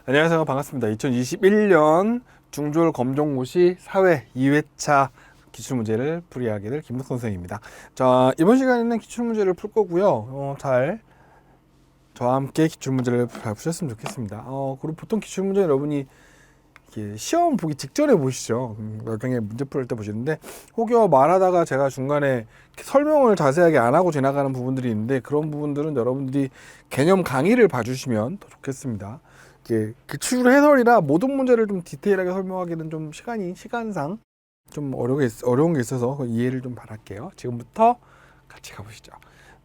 안녕하세요. 반갑습니다. 2021년 중졸 검정고시 사회 2회차 기출문제를 풀이하게 될 김덕 선생입니다. 자, 이번 시간에는 기출문제를 풀 거고요. 저와 함께 기출문제를 잘 푸셨으면 좋겠습니다. 그리고 보통 기출문제 여러분이 시험 보기 직전에 보시죠. 나중에 문제 풀 때 보시는데 혹여 말하다가 제가 중간에 설명을 자세하게 안 하고 지나가는 부분들이 있는데 그런 부분들은 여러분들이 개념 강의를 봐주시면 더 좋겠습니다. 기출 해설이라 모든 문제를 좀 디테일하게 설명하기는 좀 시간상 좀 어려운 게 있어서 이해를 좀 바랄게요. 지금부터 같이 가보시죠.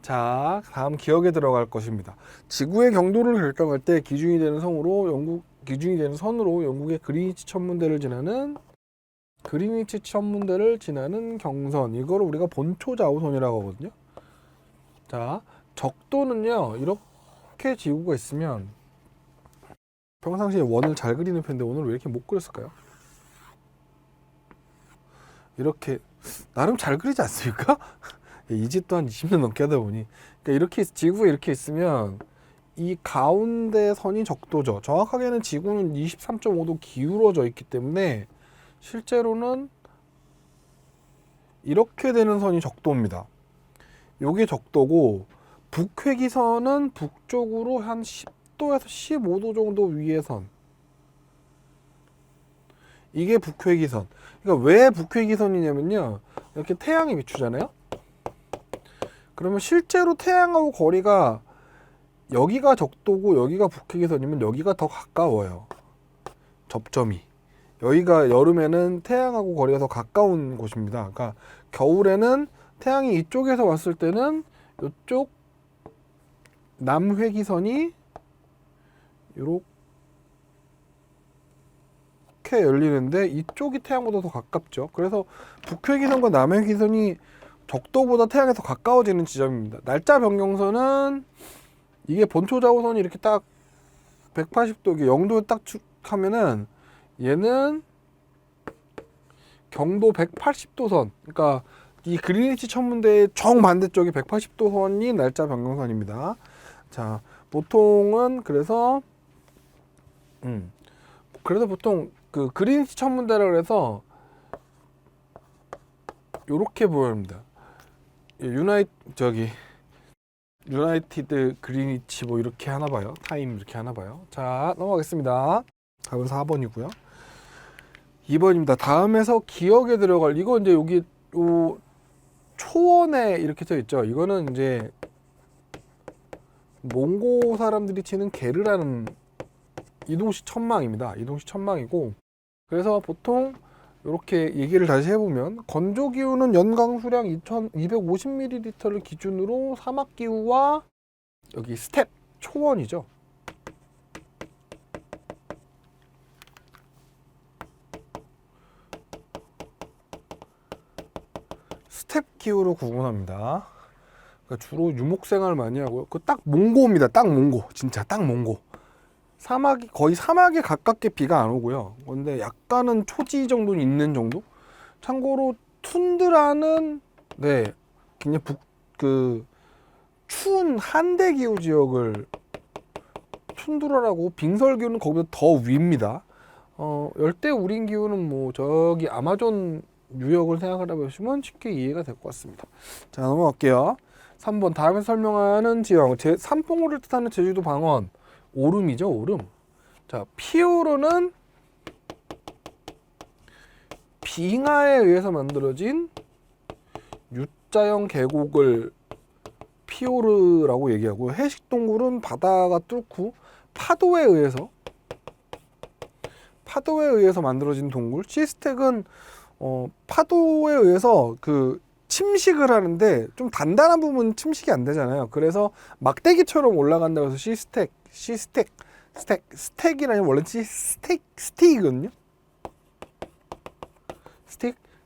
자, 다음 기억에 들어갈 것입니다. 지구의 경도를 결정할 때 기준이 되는 선으로 영국의 그리니치 천문대를 지나는 경선, 이거를 우리가 본초 좌우선이라고 하거든요. 자, 적도는요, 이렇게 지구가 있으면 평상시에 원을 잘 그리는 편인데 오늘 왜 이렇게 못 그렸을까요? 이렇게 나름 잘 그리지 않습니까? 이 집도 한 20년 넘게 하다 보니, 그러니까 이렇게 지구가 이렇게 있으면 이 가운데 선이 적도죠. 정확하게는 지구는 23.5도 기울어져 있기 때문에 실제로는 이렇게 되는 선이 적도입니다. 요게 적도고, 북회기선은 북쪽으로 한 10도에서 15도 정도 위의 선, 이게 북회기선. 그러니까 왜 북회기선이냐면요, 이렇게 태양이 비추잖아요. 그러면 실제로 태양하고 거리가, 여기가 적도고 여기가 북회기선이면 여기가 더 가까워요. 접점이. 여기가 여름에는 태양하고 거리가 더 가까운 곳입니다. 그러니까 겨울에는 태양이 이쪽에서 왔을 때는 이쪽 남회기선이 이렇게 열리는데 이쪽이 태양보다 더 가깝죠. 그래서 북회기선과 남회기선이 적도보다 태양에 더 가까워지는 지점입니다. 날짜 변경선은 이게 본초 좌우선이 이렇게 딱 180도, 0도에 딱 하면은 얘는 경도 180도 선, 그러니까 이 그리니치 천문대의 정반대쪽이 180도 선이 날짜 변경선입니다. 자, 보통은 그래서 보통 그 그리니치 천문대라 그래서 요렇게 보여집니다. 유나이티드 그리니치 뭐 이렇게 하나 봐요. 타임 이렇게 하나 봐요. 자, 넘어가겠습니다. 답은 4번이고요. 2번입니다. 다음에서 기억에 들어갈, 이거 이제 여기 요 초원에 이렇게 써 있죠. 이거는 이제 몽고 사람들이 치는 게르라는 이동식 천망입니다. 이동식 천망이고, 그래서 보통 이렇게 얘기를 다시 해보면 건조 기후는 연강 수량 2250ml를 기준으로 사막 기후와 여기 스텝 초원이죠. 스텝 기후로 구분합니다. 그러니까 주로 유목생활 많이 하고요. 그 딱 몽고입니다. 딱 몽고, 진짜 딱 몽고. 거의 사막에 가깝게 비가 안 오고요. 근데 약간은 초지 정도는 있는 정도. 참고로 툰드라는 굉장히 추운 한대 기후 지역을 툰드라라고, 빙설 기후는 거기보다 더 위입니다. 열대 우림 기후는 뭐 저기 아마존 유역을 생각하다 보시면 쉽게 이해가 될 것 같습니다. 자, 넘어갈게요. 3번 다음에 설명하는 지형, 산봉우를 뜻하는 제주도 방언 오름이죠. 오름. 자, 피오르는 빙하에 의해서 만들어진 U자형 계곡을 피오르라고 얘기하고, 해식동굴은 바다가 뚫고 파도에 의해서 만들어진 동굴. 시스텍은 파도에 의해서 침식을 하는데 좀 단단한 부분은 침식이 안 되잖아요. 그래서 막대기처럼 올라간다고 해서 스택이라는, 원래 스틱이거든요.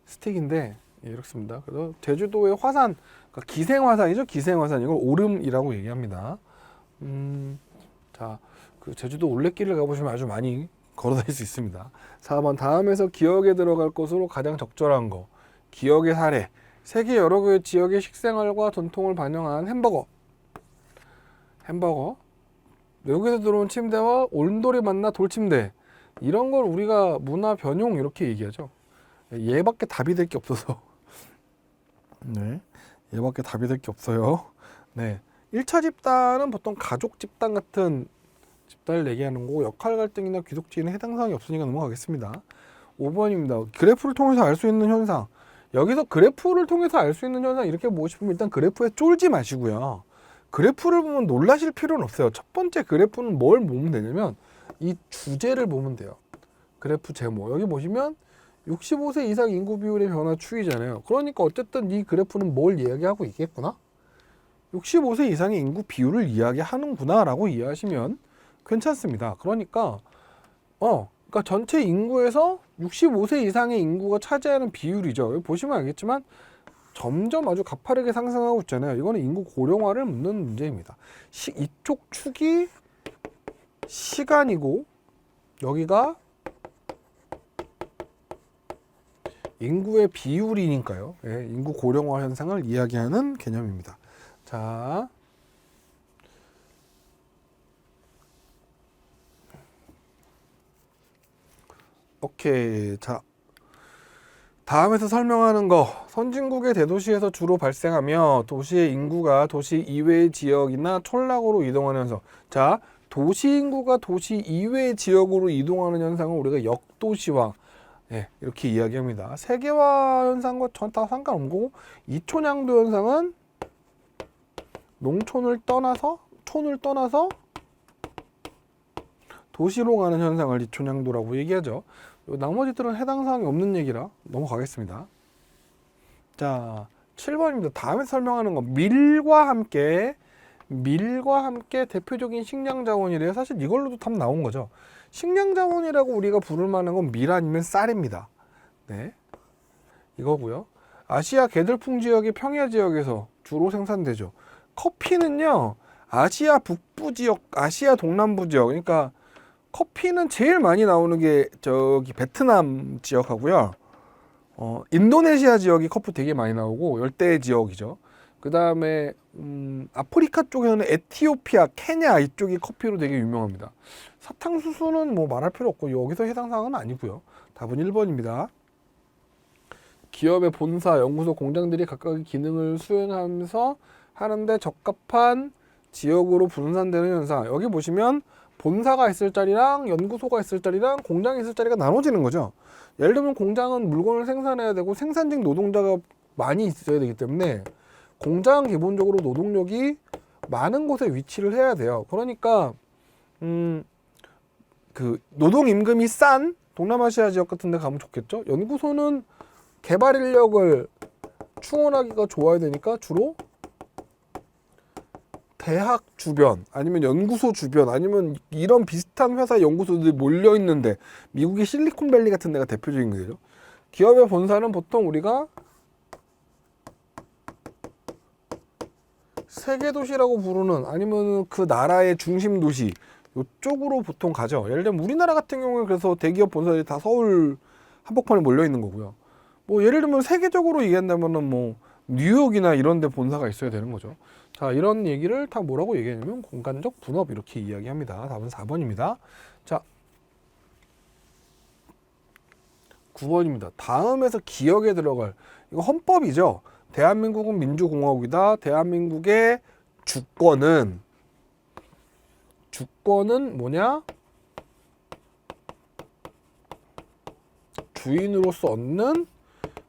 스틱인데 이렇습니다. 그래서 제주도의 화산, 그러니까 기생화산이죠. 기생화산, 이걸 오름이라고 얘기합니다. 자, 그 제주도 올레길을 가보시면 아주 많이 걸어다닐 수 있습니다. 4번 다음에서 기억에 들어갈 것으로 가장 적절한 거, 기억의 사례. 세계 여러 개 지역의 식생활과 전통을 반영한 햄버거. 외국에서 들어온 침대와 온돌이 만나 돌침대, 이런 걸 우리가 문화 변용 이렇게 얘기하죠. 얘밖에 답이 될 게 없어서 네, 얘밖에 답이 될 게 없어요. 네, 1차 집단은 보통 가족 집단 같은 집단을 얘기하는 거고, 역할 갈등이나 귀속지위는 해당 사항이 없으니까 넘어가겠습니다. 5번입니다. 그래프를 통해서 알 수 있는 현상. 여기서 그래프를 통해서 알 수 있는 현상 이렇게 보고 싶으면 일단 그래프에 쫄지 마시고요. 그래프를 보면 놀라실 필요는 없어요. 첫 번째 그래프는 뭘 보면 되냐면 이 주제를 보면 돼요. 그래프 제목. 여기 보시면 65세 이상 인구 비율의 변화 추이잖아요. 그러니까 어쨌든 이 그래프는 뭘 이야기하고 있겠구나? 65세 이상의 인구 비율을 이야기하는구나 라고 이해하시면 괜찮습니다. 그러니까 전체 인구에서 65세 이상의 인구가 차지하는 비율이죠. 여기 보시면 알겠지만 점점 아주 가파르게 상승하고 있잖아요. 이거는 인구 고령화를 묻는 문제입니다. 이쪽 축이 시간이고 여기가 인구의 비율이니까요. 예, 인구 고령화 현상을 이야기하는 개념입니다. 자, 오케이. 자, 다음에서 설명하는 거, 선진국의 대도시에서 주로 발생하며 도시의 인구가 도시 이외의 지역이나 촌락으로 이동하는 현상. 자, 도시 인구가 도시 이외의 지역으로 이동하는 현상을 우리가 역도시화, 예, 이렇게 이야기합니다. 세계화 현상과 다 상관없고, 이촌양도 현상은 농촌을 떠나서 촌을 떠나서 도시로 가는 현상을 이촌양도라고 얘기하죠. 나머지들은 해당 사항이 없는 얘기라 넘어가겠습니다. 자, 7번입니다. 다음에 설명하는 건 밀과 함께 대표적인 식량 자원이래요. 사실 이걸로도 답 나온 거죠. 식량 자원이라고 우리가 부를 만한 건 밀 아니면 쌀입니다. 네, 이거고요. 아시아 개들풍 지역의 평야 지역에서 주로 생산되죠. 커피는요, 아시아 북부 지역, 아시아 동남부 지역, 그러니까 커피는 제일 많이 나오는 게 저기 베트남 지역하고요. 인도네시아 지역이 커피 되게 많이 나오고 열대 지역이죠. 그 다음에 아프리카 쪽에서는 에티오피아, 케냐 이쪽이 커피로 되게 유명합니다. 사탕수수는 뭐 말할 필요 없고 여기서 해당 사항은 아니고요. 답은 1번입니다. 기업의 본사, 연구소, 공장들이 각각의 기능을 수행하면서 하는데 적합한 지역으로 분산되는 현상. 여기 보시면 본사가 있을 자리랑 연구소가 있을 자리랑 공장이 있을 자리가 나눠지는 거죠. 예를 들면 공장은 물건을 생산해야 되고 생산직 노동자가 많이 있어야 되기 때문에 공장은 기본적으로 노동력이 많은 곳에 위치를 해야 돼요. 그러니까 그 노동 임금이 싼 동남아시아 지역 같은 데 가면 좋겠죠. 연구소는 개발 인력을 충원하기가 좋아야 되니까 주로 대학 주변 아니면 연구소 주변 아니면 이런 비슷한 회사 연구소들이 몰려 있는데, 미국의 실리콘밸리 같은 데가 대표적인 거죠. 기업의 본사는 보통 우리가 세계 도시라고 부르는 아니면 그 나라의 중심 도시 이쪽으로 보통 가죠. 예를 들면 우리나라 같은 경우에 그래서 대기업 본사들이 다 서울 한복판에 몰려 있는 거고요. 뭐 예를 들면 세계적으로 얘기한다면은 뭐 뉴욕이나 이런 데 본사가 있어야 되는 거죠. 자, 이런 얘기를 다 뭐라고 얘기하냐면 공간적 분업 이렇게 이야기합니다. 답은 4번입니다. 자, 9번입니다. 다음에서 기억에 들어갈, 이거 헌법이죠. 대한민국은 민주공화국이다. 대한민국의 주권은 뭐냐? 주인으로서 얻는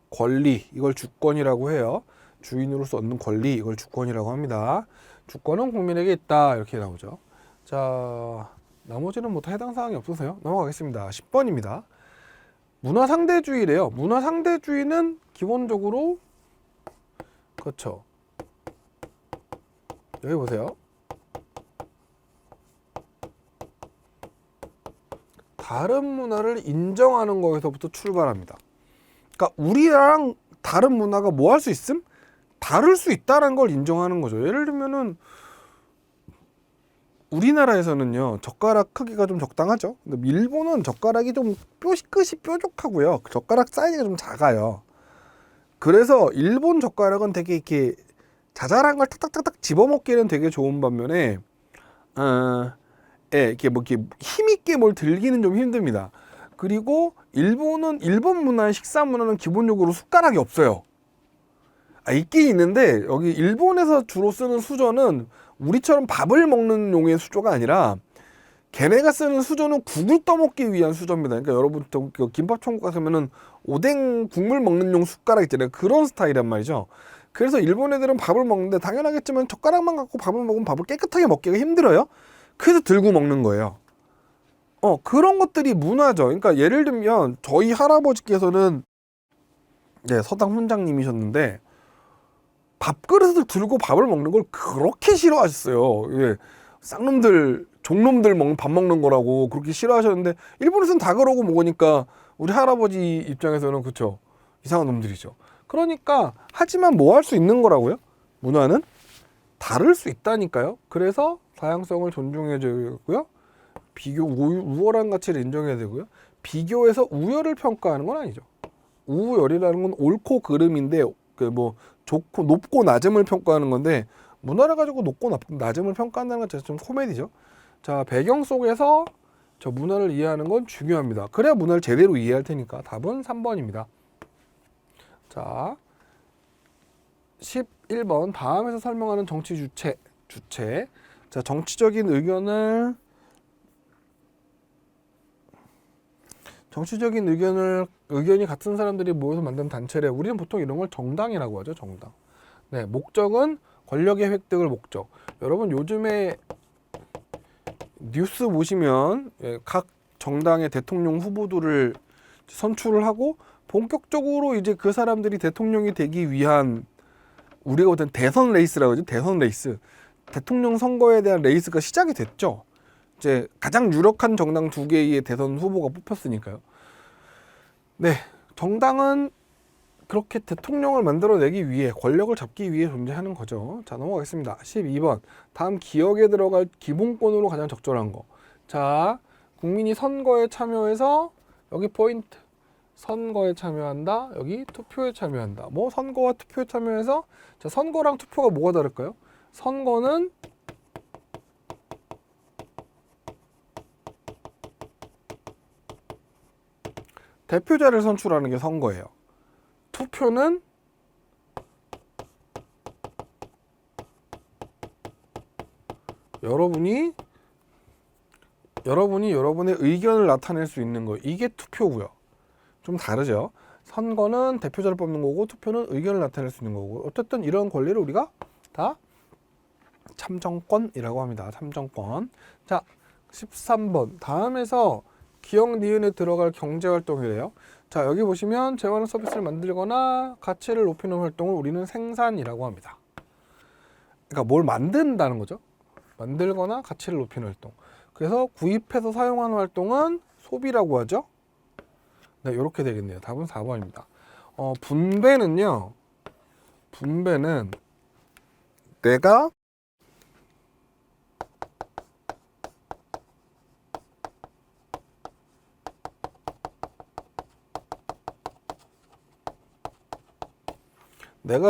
권리, 이걸 주권이라고 해요. 주인으로서 얻는 권리, 이걸 주권이라고 합니다. 주권은 국민에게 있다, 이렇게 나오죠. 자, 나머지는 뭐 다 해당 사항이 없어서요. 넘어가겠습니다. 10번입니다. 문화상대주의래요. 문화상대주의는 기본적으로 그렇죠. 여기 보세요. 다른 문화를 인정하는 거에서부터 출발합니다. 그러니까 우리랑 다른 문화가 뭐 할 수 있음? 다를 수 있다는 걸 인정하는 거죠. 예를 들면은 우리나라에서는요, 젓가락 크기가 좀 적당하죠. 근데 일본은 젓가락이 좀 끝이 뾰족하고요. 젓가락 사이즈가 좀 작아요. 그래서 일본 젓가락은 되게 이렇게 자잘한 걸 탁탁탁탁 집어먹기는 되게 좋은 반면에 이렇게 뭐 이렇게 힘있게 뭘 들기는 좀 힘듭니다. 그리고 일본 문화, 식사 문화는 기본적으로 숟가락이 없어요. 있긴 있는데 여기 일본에서 주로 쓰는 수저는 우리처럼 밥을 먹는 용의 수저가 아니라 걔네가 쓰는 수저는 국을 떠먹기 위한 수저입니다. 그러니까 여러분 김밥 천국 가서면은 오뎅 국물 먹는 용 숟가락 있잖아요. 그런 스타일이란 말이죠. 그래서 일본 애들은 밥을 먹는데 당연하겠지만 젓가락만 갖고 밥을 먹으면 밥을 깨끗하게 먹기가 힘들어요. 그래서 들고 먹는 거예요. 그런 것들이 문화죠. 그러니까 예를 들면 저희 할아버지께서는 서당 훈장님이셨는데 밥그릇을 들고 밥을 먹는 걸 그렇게 싫어하셨어요. 예, 쌍놈들, 종놈들 밥 먹는 거라고 그렇게 싫어하셨는데 일본에서는 다 그러고 먹으니까 우리 할아버지 입장에서는 그쵸, 이상한 놈들이죠. 그러니까 하지만 뭐 할 수 있는 거라고요? 문화는 다를 수 있다니까요. 그래서 다양성을 존중해줘야 되고요. 우월한 가치를 인정해야 되고요. 비교해서 우열을 평가하는 건 아니죠. 우열이라는 건 옳고 그름인데 좋고 높고 낮음을 평가하는 건데 문화를 가지고 높고 낮음을 평가한다는 건 좀 코미디죠. 자, 배경 속에서 저 문화를 이해하는 건 중요합니다. 그래야 문화를 제대로 이해할 테니까 답은 3번입니다. 자, 11번 다음에서 설명하는 정치 주체. 자, 정치적인 의견이 같은 사람들이 모여서 만든 단체래. 우리는 보통 이런 걸 정당이라고 하죠. 정당. 네, 목적은 권력의 획득을 목적. 여러분 요즘에 뉴스 보시면 각 정당의 대통령 후보들을 선출을 하고 본격적으로 이제 그 사람들이 대통령이 되기 위한 우리가 보통 대선 레이스라고 하죠. 대선 레이스. 대통령 선거에 대한 레이스가 시작이 됐죠. 이제 가장 유력한 정당 2개의 대선 후보가 뽑혔으니까요. 네, 정당은 그렇게 대통령을 만들어내기 위해, 권력을 잡기 위해 존재하는 거죠. 자, 넘어가겠습니다. 12번 다음 기억에 들어갈 기본권으로 가장 적절한 거. 자, 국민이 선거에 참여해서 여기 포인트. 선거에 참여한다. 여기 투표에 참여한다. 뭐 선거와 투표에 참여해서, 자, 선거랑 투표가 뭐가 다를까요? 선거는 대표자를 선출하는 게 선거예요. 투표는 여러분이 여러분의 의견을 나타낼 수 있는 거, 이게 투표고요. 좀 다르죠. 선거는 대표자를 뽑는 거고 투표는 의견을 나타낼 수 있는 거고, 어쨌든 이런 권리를 우리가 다 참정권이라고 합니다. 참정권. 자, 13번 다음에서 기억 니은에 들어갈 경제활동이래요. 자, 여기 보시면 재화나 서비스를 만들거나 가치를 높이는 활동을 우리는 생산이라고 합니다. 그러니까 뭘 만든다는 거죠. 만들거나 가치를 높이는 활동. 그래서 구입해서 사용하는 활동은 소비라고 하죠. 네, 이렇게 되겠네요. 답은 4번입니다. 분배는요. 분배는 내가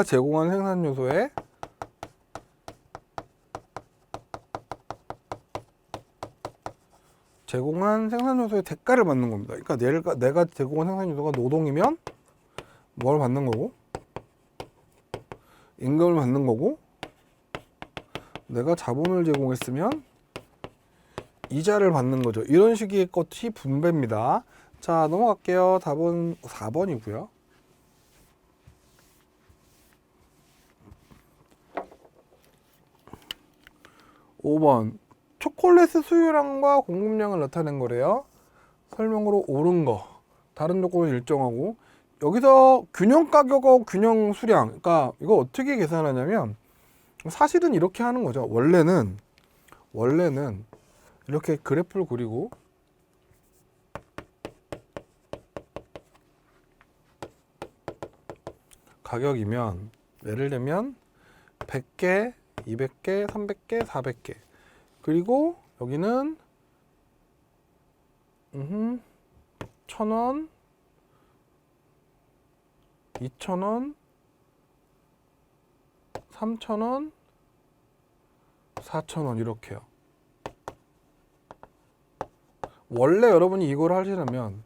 제공한 생산 요소에 대가를 받는 겁니다. 그러니까 내가 제공한 생산 요소가 노동이면 뭘 받는 거고, 임금을 받는 거고, 내가 자본을 제공했으면 이자를 받는 거죠. 이런 식의 것이 분배입니다. 자, 넘어갈게요. 답은 4번이고요. 5번 초콜릿의 수요량과 공급량을 나타낸 거래요. 설명으로 옳은 거, 다른 조건은 일정하고, 여기서 균형 가격하고 균형 수량, 그러니까 이거 어떻게 계산하냐면 사실은 이렇게 하는 거죠. 원래는 이렇게 그래프를 그리고 가격이면 예를 들면 100개, 200개, 300개, 400개. 그리고 여기는 1,000원, 2,000원, 3,000원, 4,000원 이렇게요. 원래 여러분이 이걸 하시려면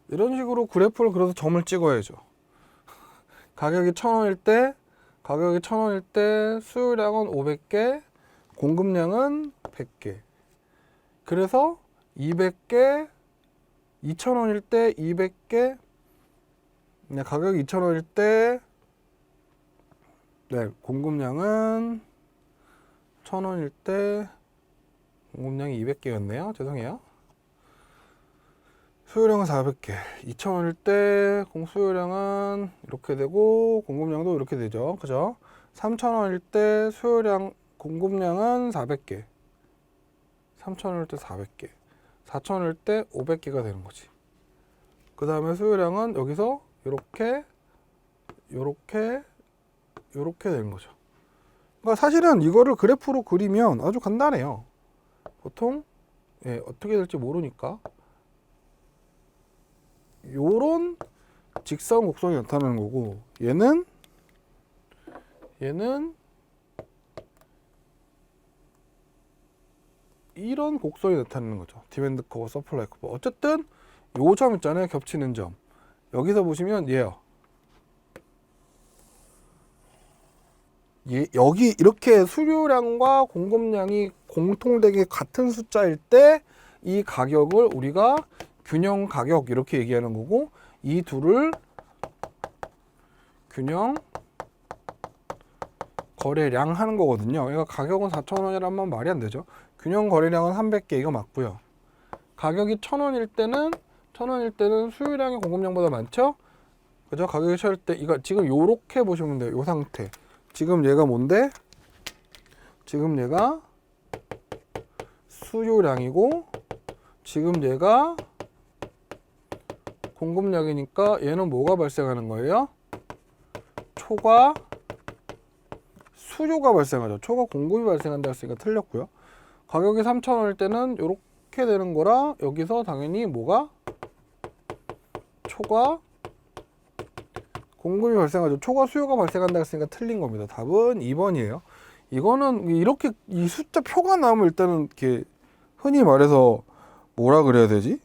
이런 식으로 그래프를 그려서 점을 찍어야죠. 가격이 1,000원일 때 수요량은 500개, 공급량은 100개. 그래서 200개, 2,000원일 때 200개, 가격이 2,000원일 때 공급량은 1,000원일 때 공급량이 200개였네요. 죄송해요. 수요량은 400개. 2,000원일 때 수요량은 이렇게 되고 공급량도 이렇게 되죠. 그죠? 3,000원일 때 수요량 공급량은 400개. 3,000원일 때 400개. 4,000원일 때 500개가 되는 거지. 그 다음에 수요량은 여기서 이렇게 되는 거죠. 그러니까 사실은 이거를 그래프로 그리면 아주 간단해요. 보통 어떻게 될지 모르니까 요런 직선 곡선이 나타나는 거고, 얘는 이런 곡선이 나타나는 거죠. 디맨드 커브, 서플라이 커브. 어쨌든 요 점 있잖아요. 겹치는 점. 여기서 보시면 얘요. 여기 이렇게 수요량과 공급량이 공통되게 같은 숫자일 때 이 가격을 우리가 균형 가격 이렇게 얘기하는 거고, 이 둘을 균형 거래량 하는 거거든요. 그러니까 가격은 4,000원이라면 말이 안 되죠. 균형 거래량은 300개 이거 맞고요. 가격이 1,000원일 때는 수요량이 공급량보다 많죠. 그죠? 가격이 1,000원일 때 이거 지금 요렇게 보시면 돼요. 요 상태. 지금 얘가 뭔데? 지금 얘가 수요량이고 지금 얘가 공급량이니까 얘는 뭐가 발생하는 거예요? 초과 수요가 발생하죠. 초과 공급이 발생한다 했으니까 틀렸고요. 가격이 3,000원일 때는 이렇게 되는 거라 여기서 당연히 뭐가? 초과 공급이 발생하죠. 초과 수요가 발생한다 했으니까 틀린 겁니다. 답은 2번이에요. 이거는 이렇게 이 숫자 표가 나오면 일단은 이렇게 흔히 말해서 뭐라 그래야 되지?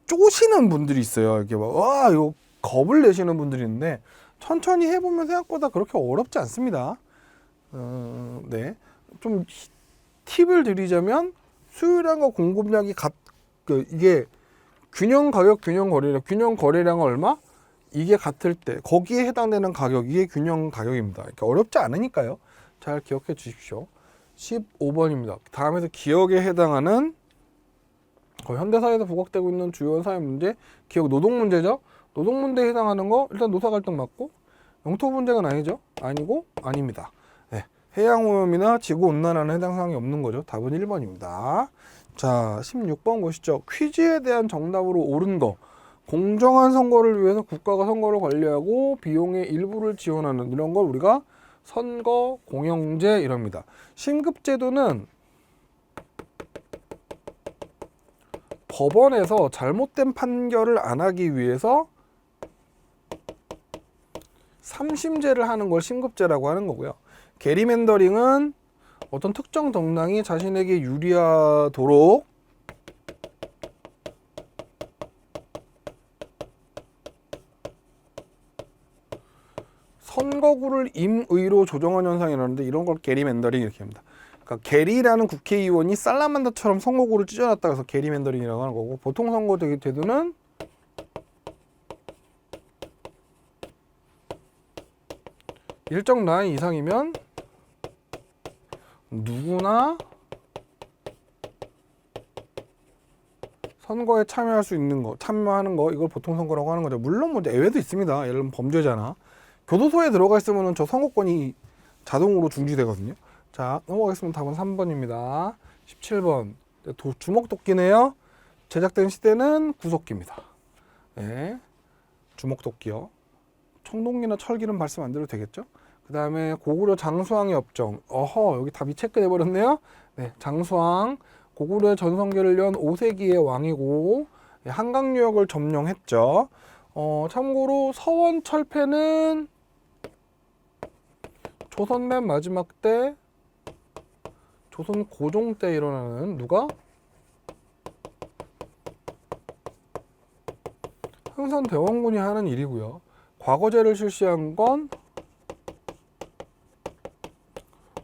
쪼시는 분들이 있어요. 이렇게 막 이거 겁을 내시는 분들이 있는데 천천히 해보면 생각보다 그렇게 어렵지 않습니다. 네, 좀 팁을 드리자면 수요량과 공급량이 이게 균형 가격, 균형 거래량은 얼마? 이게 같을 때 거기에 해당되는 가격, 이게 균형 가격입니다. 이렇게 어렵지 않으니까요. 잘 기억해 주십시오. 15번입니다. 다음에서 기억에 해당하는 현대사회에서 부각되고 있는 주요 사회 문제, 기억 노동 문제죠. 노동 문제에 해당하는 거 일단 노사 갈등 맞고, 영토 분쟁은 아니죠. 아니고 아닙니다. 네, 해양 오염이나 지구 온난화는 해당 사항이 없는 거죠. 답은 1번입니다. 자, 16번 보시죠. 퀴즈에 대한 정답으로 옳은 거. 공정한 선거를 위해서 국가가 선거를 관리하고 비용의 일부를 지원하는 이런 걸 우리가 선거 공영제 이럽니다. 신급제도는 법원에서 잘못된 판결을 안 하기 위해서 3심제를 하는 걸 신급제라고 하는 거고요. 게리맨더링은 어떤 특정 정당이 자신에게 유리하도록 선거구를 임의로 조정한 현상이라는데 이런 걸 게리맨더링 이렇게 합니다. 그러니까 게리라는 국회의원이 살라만다처럼 선거구를 찢어놨다 해서 게리맨더링이라고 하는 거고, 보통 선거 제도는 일정 라인 이상이면 누구나 선거에 참여할 수 있는 거, 참여하는 거, 이걸 보통 선거라고 하는 거죠. 물론 뭐 예외도 있습니다. 예를 들면 범죄자나 교도소에 들어가 있으면 저 선거권이 자동으로 중지되거든요. 자, 넘어가겠습니다. 답은 3번입니다. 17번 주먹도끼네요. 제작된 시대는 구석기입니다. 네, 주먹도끼요. 청동기나 철기는 발생 안 돼도 되겠죠. 그 다음에 고구려 장수왕의 업정. 여기 답이 체크돼 버렸네요. 네, 장수왕 고구려 전성기를 연 5세기의 왕이고 한강 유역을 점령했죠. 참고로 서원 철폐는 조선 맨 마지막 때 조선 고종 때 일어나는 누가? 흥선대원군이 하는 일이고요. 과거제를 실시한 건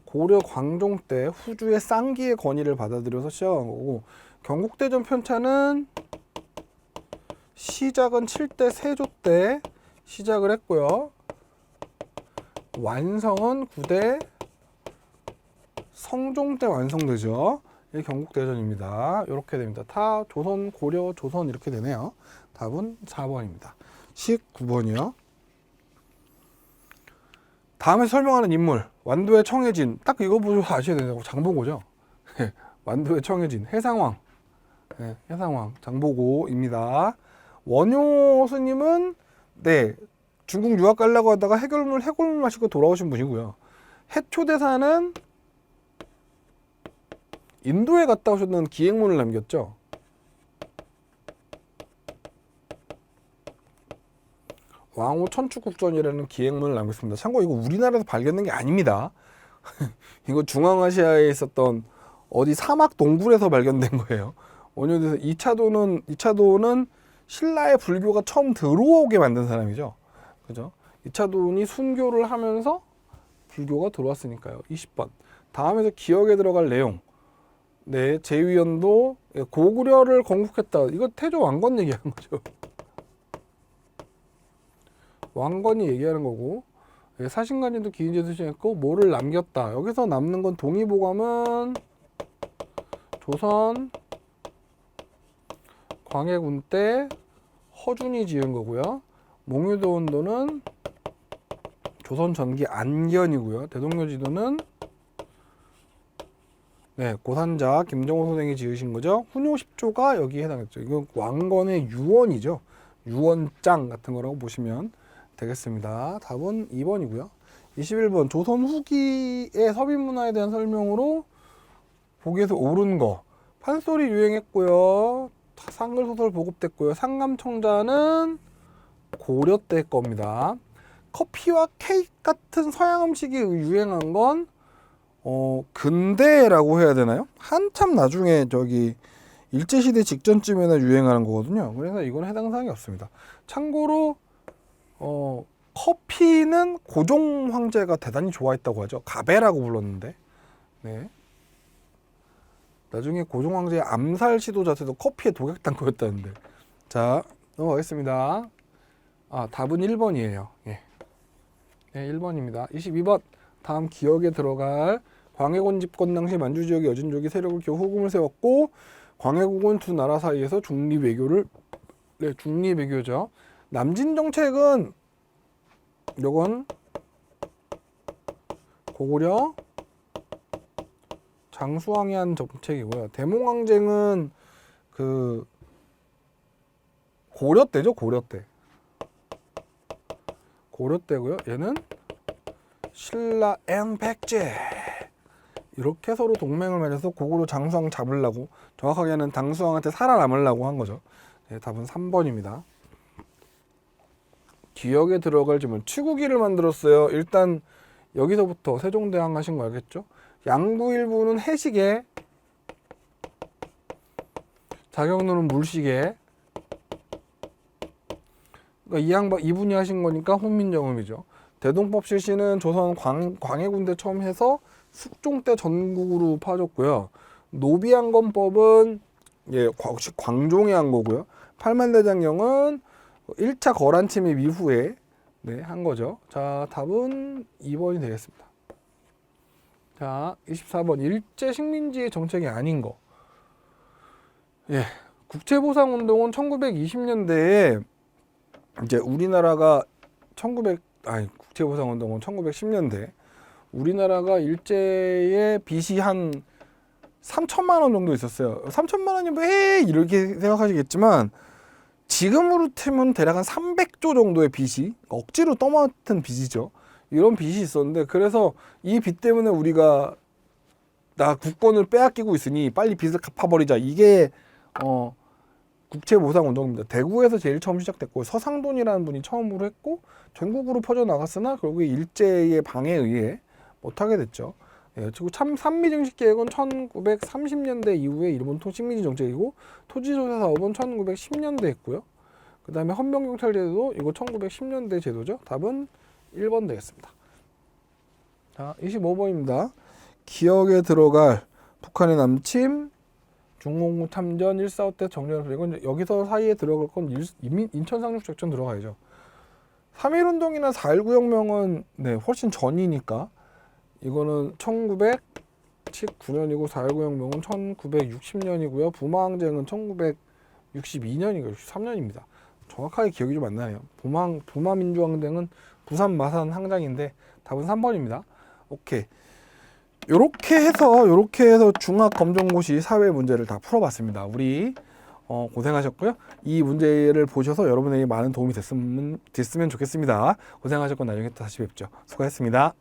고려 광종 때 후주의 쌍기의 건의를 받아들여서 시작한 거고, 경국대전 편찬은 시작은 7대 세조 때 시작을 했고요. 완성은 9대 성종 때 완성되죠. 이게 경국대전입니다. 이렇게 됩니다. 타, 조선, 고려, 조선 이렇게 되네요. 답은 4번입니다. 19번이요. 다음에 설명하는 인물, 완도의 청해진. 딱 이거 보고 아셔야 된다고. 장보고죠. 완도의 청해진, 해상왕. 네, 해상왕, 장보고입니다. 원효 스님은 중국 유학 가려고 하다가 해골물 마시고 돌아오신 분이고요. 해초대사는 인도에 갔다 오셨는 기행문을 남겼죠. 왕후 천추국전이라는 기행문을 남겼습니다. 참고 이거 우리나라에서 발견된 게 아닙니다. 이거 중앙아시아에 있었던 어디 사막 동굴에서 발견된 거예요. 원효대사 2차도는 신라의 불교가 처음 들어오게 만든 사람이죠. 그죠? 2차도는 순교를 하면서 불교가 들어왔으니까요. 20번. 다음에서 기억에 들어갈 내용. 네, 제위연도 고구려를 건국했다. 이거 태조 왕건 얘기하는 거죠. 왕건이 얘기하는 거고, 사신관님도 기인제 수신했고 뭐를 남겼다. 여기서 남는 건 동의보감은 조선 광해군 때 허준이 지은 거고요. 몽유도원도는 조선 전기 안견이고요. 대동료지도는 고산자 김정호 선생이 지으신 거죠. 훈요 10조가 여기에 해당했죠. 이건 왕건의 유언이죠. 유언장 같은 거라고 보시면 되겠습니다. 답은 2번이고요. 21번 조선 후기의 서민 문화에 대한 설명으로 보기에서 옳은 거. 판소리 유행했고요. 상글소설 보급됐고요. 상감청자는 고려 때 겁니다. 커피와 케이크 같은 서양 음식이 유행한 건 근대라고 해야 되나요? 한참 나중에 일제시대 직전쯤에나 유행하는 거거든요. 그래서 이건 해당 사항이 없습니다. 참고로 커피는 고종 황제가 대단히 좋아했다고 하죠. 가베라고 불렀는데, 나중에 고종 황제의 암살 시도 자체도 커피에 독약단 거였다는데. 자, 넘어가겠습니다. 답은 1번이에요. 네, 1번입니다. 22번. 다음 기억에 들어갈 광해군 집권 당시 만주 지역의 여진족이 세력을 키워 후금을 세웠고, 광해국은 두 나라 사이에서 중립외교를 중립외교죠. 남진 정책은 요건 고구려 장수왕이 한 정책이고요. 대몽항쟁은 고려 때죠. 고려 때고요. 얘는 신라 앤 백제 이렇게 서로 동맹을 맺어서 고구려 장수왕 잡으려고, 정확하게는 장수왕한테 살아남으려고 한 거죠. 답은 3번입니다. 기억에 들어갈 질문. 치국이를 만들었어요. 일단 여기서부터 세종대왕 하신 거 알겠죠? 양구일부는 해시계, 자경루는 물시계. 그러니까 이분이 하신 거니까 훈민정음이죠. 대동법 실시는 조선 광해군 때 처음 해서 숙종 때 전국으로 파졌고요. 노비안건법은 혹시 광종이 한 거고요. 팔만대장경은 1차 거란 침입 이후에 한 거죠. 자, 답은 2번이 되겠습니다. 자, 24번. 일제 식민지의 정책이 아닌 거. 국채보상운동은 1920년대에 이제 우리나라가 국채보상운동은 1910년대 우리나라가 일제의 빚이 한 3천만 원 정도 있었어요. 3천만 원이 왜 이렇게 생각하시겠지만 지금으로 치면 대략 한 300조 정도의 빚이 억지로 떠맡은 빚이죠. 이런 빚이 있었는데, 그래서 이 빚 때문에 우리가 국권을 빼앗기고 있으니 빨리 빚을 갚아버리자. 이게 국채보상운동입니다. 대구에서 제일 처음 시작됐고 서상돈이라는 분이 처음으로 했고 전국으로 퍼져나갔으나 결국에 일제의 방해에 의해 못하게 됐죠. 예, 그리고 참 산미증식 계획은 1930년대 이후에 일본통 식민지 정책이고 토지조사 사업은 1910년대 했고요. 그 다음에 헌병경찰 제도도 이거 1910년대 제도죠. 답은 1번 되겠습니다. 자, 25번입니다. 기억에 들어갈 북한의 남침, 중공군 참전, 145 때 정렬, 이건 여기서 사이에 들어갈 건 인천 상륙작전 들어가야죠. 3.1운동이나 4.19 혁명은 네, 훨씬 전이니까 이거는 1919년이고 4.19 혁명은 1960년이고요. 부마항쟁은 1962년이고 63년입니다. 정확하게 기억이 좀 안 나네요. 부마민주항쟁은 부산 마산 항장인데 답은 3번입니다. 오케이. 요렇게 해서 중학검정고시 사회 문제를 다 풀어봤습니다. 우리 고생하셨고요. 이 문제를 보셔서 여러분에게 많은 도움이 됐으면 좋겠습니다. 고생하셨고 나중에 또 다시 뵙죠. 수고하셨습니다.